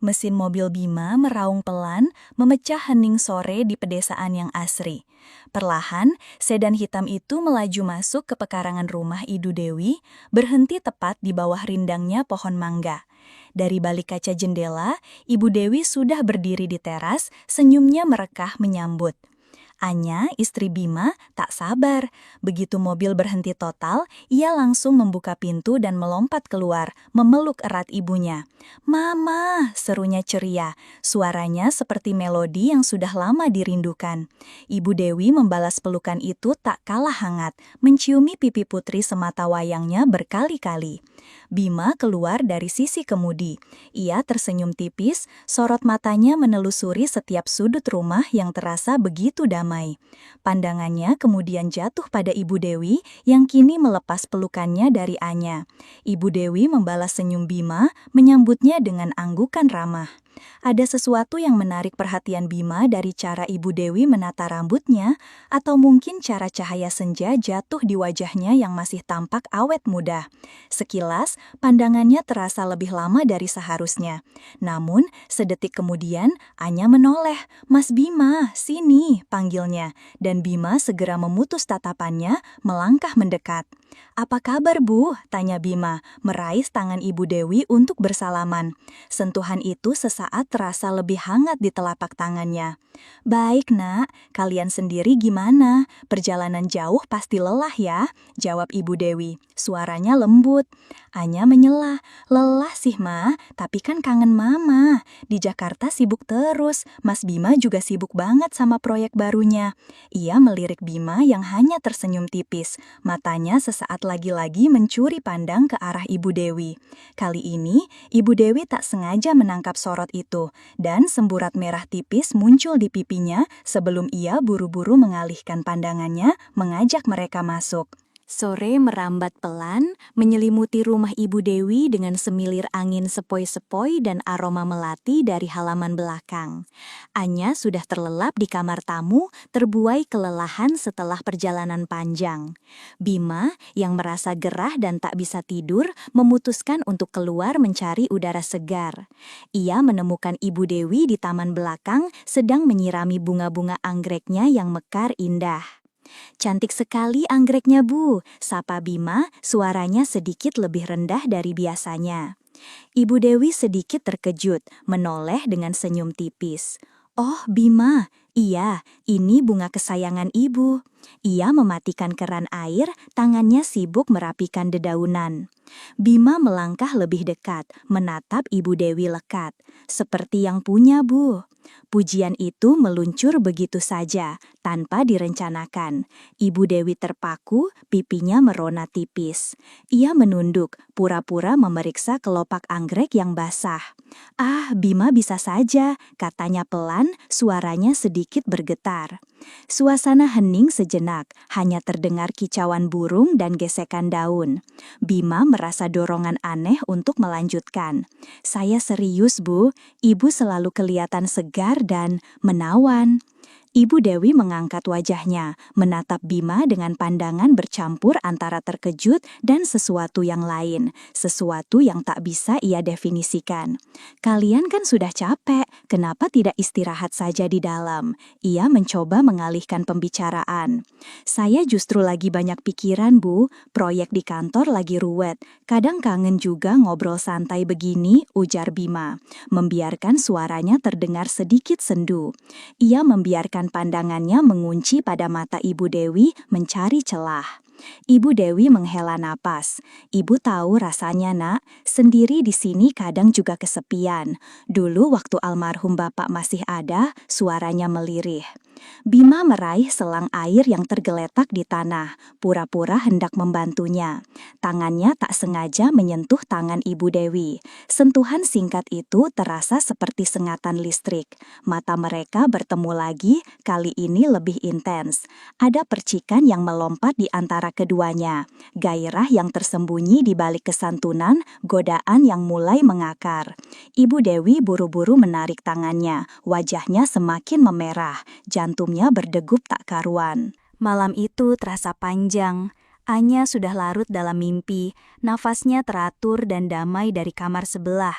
Mesin mobil Bima meraung pelan, memecah hening sore di pedesaan yang asri. Perlahan, sedan hitam itu melaju masuk ke pekarangan rumah Ibu Dewi, berhenti tepat di bawah rindangnya pohon mangga. Dari balik kaca jendela, Ibu Dewi sudah berdiri di teras, senyumnya merekah menyambut. Anya, istri Bima, tak sabar. Begitu mobil berhenti total, ia langsung membuka pintu dan melompat keluar, memeluk erat ibunya. "Mama!" serunya ceria. Suaranya seperti melodi yang sudah lama dirindukan. Ibu Dewi membalas pelukan itu tak kalah hangat, menciumi pipi putri semata wayangnya berkali-kali. Bima keluar dari sisi kemudi. Ia tersenyum tipis, sorot matanya menelusuri setiap sudut rumah yang terasa begitu damai. Pandangannya kemudian jatuh pada Ibu Dewi yang kini melepas pelukannya dari Anya. Ibu Dewi membalas senyum Bima, menyambutnya dengan anggukan ramah. Ada sesuatu yang menarik perhatian Bima dari cara Ibu Dewi menata rambutnya, atau mungkin cara cahaya senja jatuh di wajahnya yang masih tampak awet muda. Sekilas, pandangannya terasa lebih lama dari seharusnya. Namun, sedetik kemudian, Anya menoleh. "Mas Bima, sini," panggilnya. Dan Bima segera memutus tatapannya, melangkah mendekat. "Apa kabar, Bu?" tanya Bima, meraih tangan Ibu Dewi untuk bersalaman. Sentuhan itu sesaat terasa lebih hangat di telapak tangannya. "Baik, Nak. Kalian sendiri gimana? Perjalanan jauh pasti lelah ya?" jawab Ibu Dewi. Suaranya lembut. Anya menyela. "Lelah sih, Ma, tapi kan kangen Mama. Di Jakarta sibuk terus. Mas Bima juga sibuk banget sama proyek barunya." Ia melirik Bima yang hanya tersenyum tipis. Matanya sesaat lagi-lagi mencuri pandang ke arah Ibu Dewi. Kali ini, Ibu Dewi tak sengaja menangkap sorot itu, dan semburat merah tipis muncul di pipinya sebelum ia buru-buru mengalihkan pandangannya, mengajak mereka masuk. Sore merambat pelan, menyelimuti rumah Ibu Dewi dengan semilir angin sepoi-sepoi dan aroma melati dari halaman belakang. Anya sudah terlelap di kamar tamu, terbuai kelelahan setelah perjalanan panjang. Bima, yang merasa gerah dan tak bisa tidur, memutuskan untuk keluar mencari udara segar. Ia menemukan Ibu Dewi di taman belakang, sedang menyirami bunga-bunga anggreknya yang mekar indah. "Cantik sekali anggreknya, Bu," sapa Bima, suaranya sedikit lebih rendah dari biasanya. Ibu Dewi sedikit terkejut, menoleh dengan senyum tipis. "Oh, Bima, iya, ini bunga kesayangan Ibu." Ia mematikan keran air, tangannya sibuk merapikan dedaunan. Bima melangkah lebih dekat, menatap Ibu Dewi lekat. "Seperti yang punya, Bu." Pujian itu meluncur begitu saja, tanpa direncanakan. Ibu Dewi terpaku, pipinya merona tipis. Ia menunduk, pura-pura memeriksa kelopak anggrek yang basah. "Ah, Bima bisa saja," katanya pelan, suaranya sedikit bergetar. Suasana hening sejenak, hanya terdengar kicauan burung dan gesekan daun. Bima merasa dorongan aneh untuk melanjutkan. "Saya serius, Bu. Ibu selalu kelihatan segar dan menawan." Ibu Dewi mengangkat wajahnya, menatap Bima dengan pandangan bercampur antara terkejut dan sesuatu yang lain, sesuatu yang tak bisa ia definisikan. "Kalian kan sudah capek, kenapa tidak istirahat saja di dalam?" Ia mencoba mengalihkan pembicaraan. "Saya justru lagi banyak pikiran, Bu. Proyek di kantor lagi ruwet. Kadang kangen juga ngobrol santai begini," ujar Bima, membiarkan suaranya terdengar sedikit sendu. Ia membiarkan pandangannya mengunci pada mata Ibu Dewi, mencari celah. Ibu Dewi menghela napas. "Ibu tahu rasanya, Nak. Sendiri di sini kadang juga kesepian. Dulu waktu almarhum Bapak masih ada, suaranya melirih." Bima meraih selang air yang tergeletak di tanah, pura-pura hendak membantunya. Tangannya tak sengaja menyentuh tangan Ibu Dewi. Sentuhan singkat itu terasa seperti sengatan listrik. Mata mereka bertemu lagi, kali ini lebih intens. Ada percikan yang melompat di antara keduanya, gairah yang tersembunyi di balik kesantunan, godaan yang mulai mengakar. Ibu Dewi buru-buru menarik tangannya, wajahnya semakin memerah, jantungnya berdegup tak karuan. Malam itu terasa panjang. Anya sudah larut dalam mimpi, nafasnya teratur dan damai dari kamar sebelah.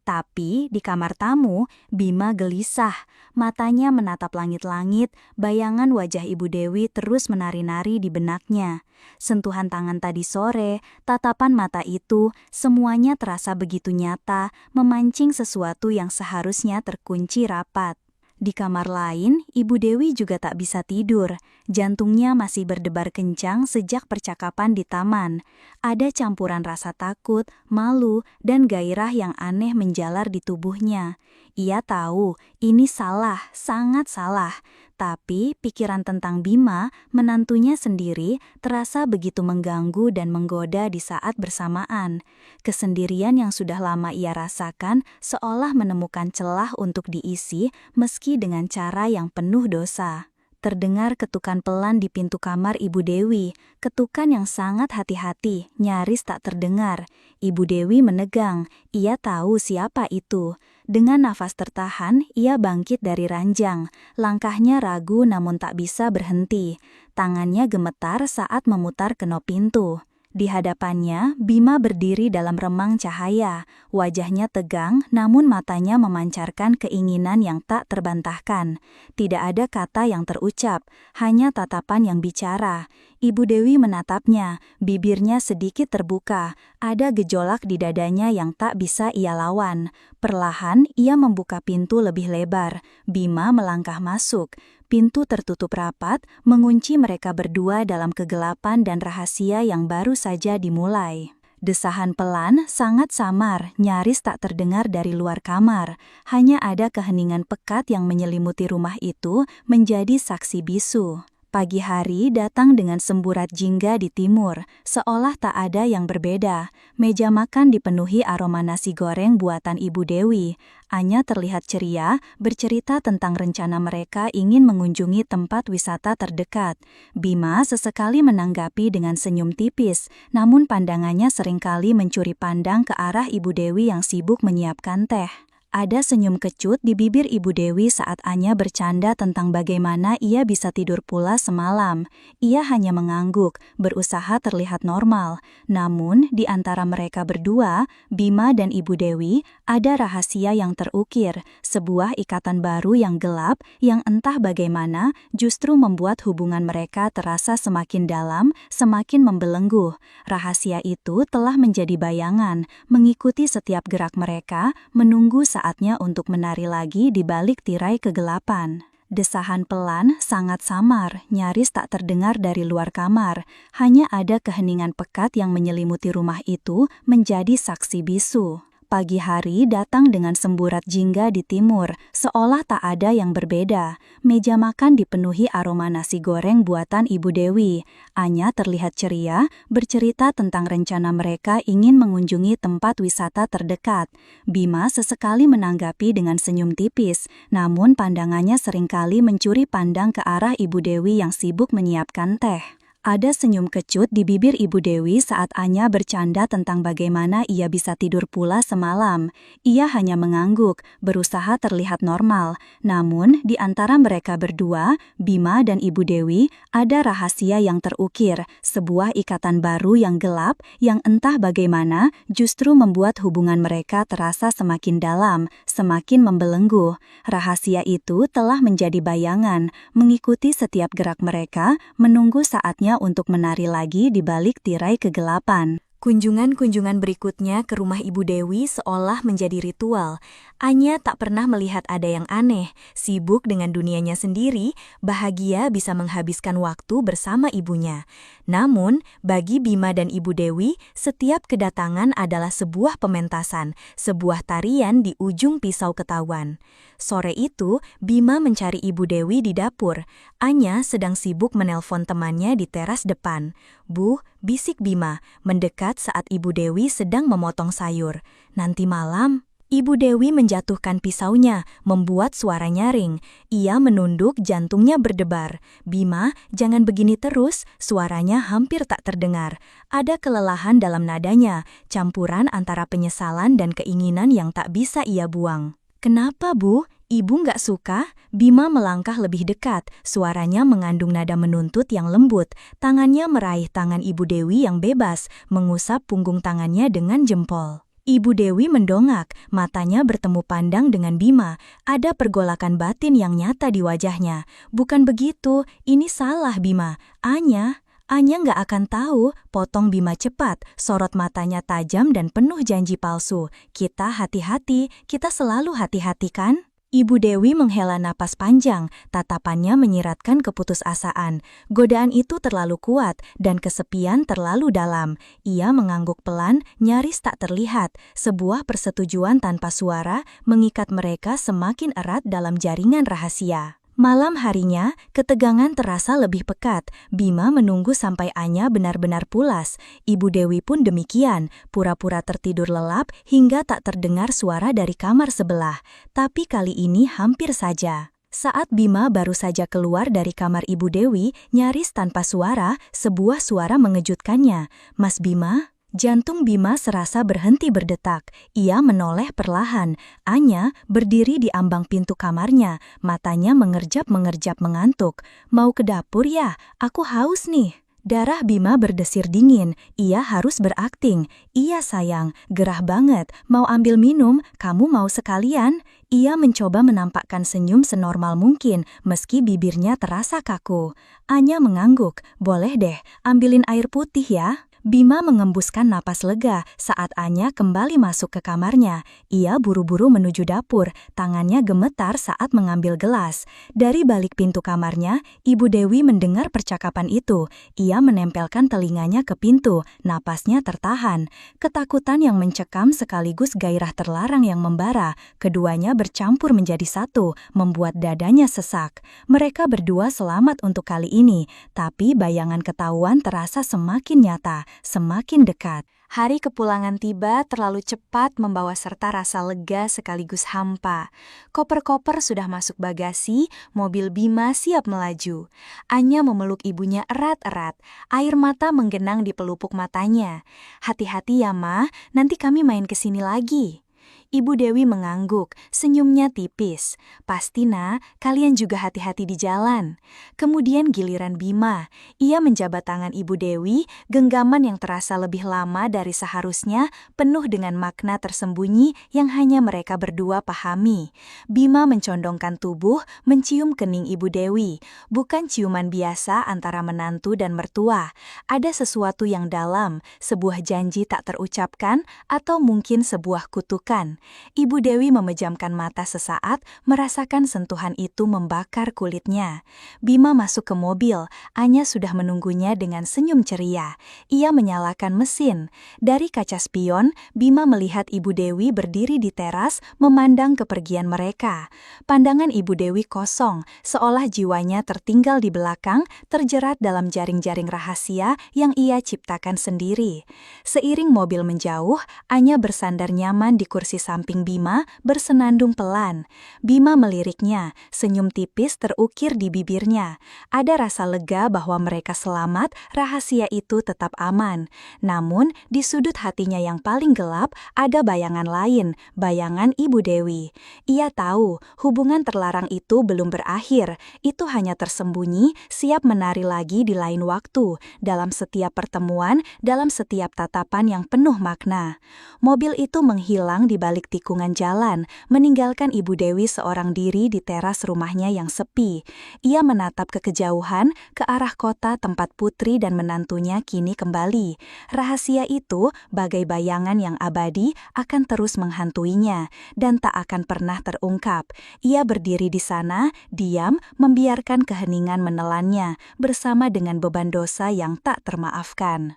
Tapi di kamar tamu, Bima gelisah. Matanya menatap langit-langit, bayangan wajah Ibu Dewi terus menari-nari di benaknya. Sentuhan tangan tadi sore, tatapan mata itu, semuanya terasa begitu nyata, memancing sesuatu yang seharusnya terkunci rapat. Di kamar lain, Ibu Dewi juga tak bisa tidur. Jantungnya masih berdebar kencang sejak percakapan di taman. Ada campuran rasa takut, malu, dan gairah yang aneh menjalar di tubuhnya. Ia tahu, ini salah, sangat salah. Tapi pikiran tentang Bima, menantunya sendiri, terasa begitu mengganggu dan menggoda di saat bersamaan. Kesendirian yang sudah lama ia rasakan seolah menemukan celah untuk diisi meski dengan cara yang penuh dosa. Terdengar ketukan pelan di pintu kamar Ibu Dewi, ketukan yang sangat hati-hati, nyaris tak terdengar. Ibu Dewi menegang, ia tahu siapa itu. Dengan nafas tertahan, ia bangkit dari ranjang. Langkahnya ragu namun tak bisa berhenti. Tangannya gemetar saat memutar kenop pintu. Di hadapannya, Bima berdiri dalam remang cahaya. Wajahnya tegang, namun matanya memancarkan keinginan yang tak terbantahkan. Tidak ada kata yang terucap, hanya tatapan yang bicara. Ibu Dewi menatapnya, bibirnya sedikit terbuka. Ada gejolak di dadanya yang tak bisa ia lawan. Perlahan, ia membuka pintu lebih lebar. Bima melangkah masuk. Pintu tertutup rapat, mengunci mereka berdua dalam kegelapan dan rahasia yang baru saja dimulai. Desahan pelan, sangat samar, nyaris tak terdengar dari luar kamar. Hanya ada keheningan pekat yang menyelimuti rumah itu, menjadi saksi bisu. Pagi hari datang dengan semburat jingga di timur, seolah tak ada yang berbeda. Meja makan dipenuhi aroma nasi goreng buatan Ibu Dewi. Anya terlihat ceria, bercerita tentang rencana mereka ingin mengunjungi tempat wisata terdekat. Bima sesekali menanggapi dengan senyum tipis, namun pandangannya seringkali mencuri pandang ke arah Ibu Dewi yang sibuk menyiapkan teh. Ada senyum kecut di bibir Ibu Dewi saat Anya bercanda tentang bagaimana ia bisa tidur pula semalam. Ia hanya mengangguk, berusaha terlihat normal. Namun, di antara mereka berdua, Bima dan Ibu Dewi, ada rahasia yang terukir, sebuah ikatan baru yang gelap, yang entah bagaimana justru membuat hubungan mereka terasa semakin dalam, semakin membelenggu. Rahasia itu telah menjadi bayangan, mengikuti setiap gerak mereka, menunggu saatnya untuk menari lagi di balik tirai kegelapan. Desahan pelan, sangat samar, nyaris tak terdengar dari luar kamar. Hanya ada keheningan pekat yang menyelimuti rumah itu, menjadi saksi bisu. Pagi hari datang dengan semburat jingga di timur, seolah tak ada yang berbeda. Meja makan dipenuhi aroma nasi goreng buatan Ibu Dewi. Anya terlihat ceria, bercerita tentang rencana mereka ingin mengunjungi tempat wisata terdekat. Bima sesekali menanggapi dengan senyum tipis, namun pandangannya seringkali mencuri pandang ke arah Ibu Dewi yang sibuk menyiapkan teh. Ada senyum kecut di bibir Ibu Dewi saat Anya bercanda tentang bagaimana ia bisa tidur pula semalam. Ia hanya mengangguk, berusaha terlihat normal. Namun, di antara mereka berdua, Bima dan Ibu Dewi, ada rahasia yang terukir, sebuah ikatan baru yang gelap, yang entah bagaimana justru membuat hubungan mereka terasa semakin dalam, semakin membelenggu. Rahasia itu telah menjadi bayangan, mengikuti setiap gerak mereka, menunggu saatnya untuk menari lagi di balik tirai kegelapan. Kunjungan-kunjungan berikutnya ke rumah Ibu Dewi seolah menjadi ritual. Anya tak pernah melihat ada yang aneh, sibuk dengan dunianya sendiri, bahagia bisa menghabiskan waktu bersama ibunya. Namun, bagi Bima dan Ibu Dewi, setiap kedatangan adalah sebuah pementasan, sebuah tarian di ujung pisau ketahuan. Sore itu, Bima mencari Ibu Dewi di dapur. Anya sedang sibuk menelpon temannya di teras depan. "Bu," bisik Bima, mendekat saat Ibu Dewi sedang memotong sayur. "Nanti malam." Ibu Dewi menjatuhkan pisaunya, membuat suara nyaring. Ia menunduk, jantungnya berdebar. "Bima, jangan begini terus," suaranya hampir tak terdengar. Ada kelelahan dalam nadanya, campuran antara penyesalan dan keinginan yang tak bisa ia buang. "Kenapa, Bu? Ibu nggak suka?" Bima melangkah lebih dekat, suaranya mengandung nada menuntut yang lembut. Tangannya meraih tangan Ibu Dewi yang bebas, mengusap punggung tangannya dengan jempol. Ibu Dewi mendongak, matanya bertemu pandang dengan Bima. Ada pergolakan batin yang nyata di wajahnya. Bukan begitu, ini salah Bima. Anya nggak akan tahu, potong Bima cepat, sorot matanya tajam dan penuh janji palsu. Kita hati-hati, kita selalu hati-hati kan? Ibu Dewi menghela napas panjang, tatapannya menyiratkan keputusasaan. Godaan itu terlalu kuat dan kesepian terlalu dalam. Ia mengangguk pelan, nyaris tak terlihat. Sebuah persetujuan tanpa suara mengikat mereka semakin erat dalam jaringan rahasia. Malam harinya, ketegangan terasa lebih pekat. Bima menunggu sampai Anya benar-benar pulas. Ibu Dewi pun demikian, pura-pura tertidur lelap hingga tak terdengar suara dari kamar sebelah. Tapi kali ini hampir saja. Saat Bima baru saja keluar dari kamar Ibu Dewi, nyaris tanpa suara, sebuah suara mengejutkannya. "Mas Bima?" Jantung Bima serasa berhenti berdetak. Ia menoleh perlahan. Anya berdiri di ambang pintu kamarnya, matanya mengerjap-mengerjap mengantuk. "Mau ke dapur ya? Aku haus nih." Darah Bima berdesir dingin. Ia harus berakting. "Iya sayang, gerah banget. Mau ambil minum? Kamu mau sekalian?" Ia mencoba menampakkan senyum senormal mungkin, meski bibirnya terasa kaku. Anya mengangguk. "Boleh deh, ambilin air putih ya." Bima mengembuskan napas lega saat Anya kembali masuk ke kamarnya. Ia buru-buru menuju dapur, tangannya gemetar saat mengambil gelas. Dari balik pintu kamarnya, Ibu Dewi mendengar percakapan itu. Ia menempelkan telinganya ke pintu, napasnya tertahan. Ketakutan yang mencekam sekaligus gairah terlarang yang membara. Keduanya bercampur menjadi satu, membuat dadanya sesak. Mereka berdua selamat untuk kali ini, tapi bayangan ketahuan terasa semakin nyata. Semakin dekat. Hari kepulangan tiba terlalu cepat membawa serta rasa lega sekaligus hampa. Koper-koper sudah masuk bagasi, mobil Bima siap melaju. Anya memeluk ibunya erat-erat, air mata menggenang di pelupuk matanya. "Hati-hati ya Ma, nanti kami main ke sini lagi." Ibu Dewi mengangguk, senyumnya tipis. "Pasti Na, kalian juga hati-hati di jalan." Kemudian giliran Bima. Ia menjabat tangan Ibu Dewi, genggaman yang terasa lebih lama dari seharusnya, penuh dengan makna tersembunyi yang hanya mereka berdua pahami. Bima mencondongkan tubuh, mencium kening Ibu Dewi. Bukan ciuman biasa antara menantu dan mertua. Ada sesuatu yang dalam, sebuah janji tak terucapkan, atau mungkin sebuah kutukan. Ibu Dewi memejamkan mata sesaat, merasakan sentuhan itu membakar kulitnya. Bima masuk ke mobil, Anya sudah menunggunya dengan senyum ceria. Ia menyalakan mesin. Dari kaca spion, Bima melihat Ibu Dewi berdiri di teras, memandang kepergian mereka. Pandangan Ibu Dewi kosong, seolah jiwanya tertinggal di belakang, terjerat dalam jaring-jaring rahasia yang ia ciptakan sendiri. Seiring mobil menjauh, Anya bersandar nyaman di kursi samping Bima, bersenandung pelan. Bima meliriknya, senyum tipis terukir di bibirnya. Ada rasa lega bahwa mereka selamat, rahasia itu tetap aman. Namun, di sudut hatinya yang paling gelap, ada bayangan lain, bayangan Ibu Dewi. Ia tahu, hubungan terlarang itu belum berakhir. Itu hanya tersembunyi, siap menari lagi di lain waktu, dalam setiap pertemuan, dalam setiap tatapan yang penuh makna. Mobil itu menghilang di balik tikungan jalan, meninggalkan Ibu Dewi seorang diri di teras rumahnya yang sepi. Ia menatap ke kejauhan, ke arah kota tempat putri dan menantunya kini kembali. Rahasia itu, bagai bayangan yang abadi, akan terus menghantuinya, dan tak akan pernah terungkap. Ia berdiri di sana, diam, membiarkan keheningan menelannya, bersama dengan beban dosa yang tak termaafkan.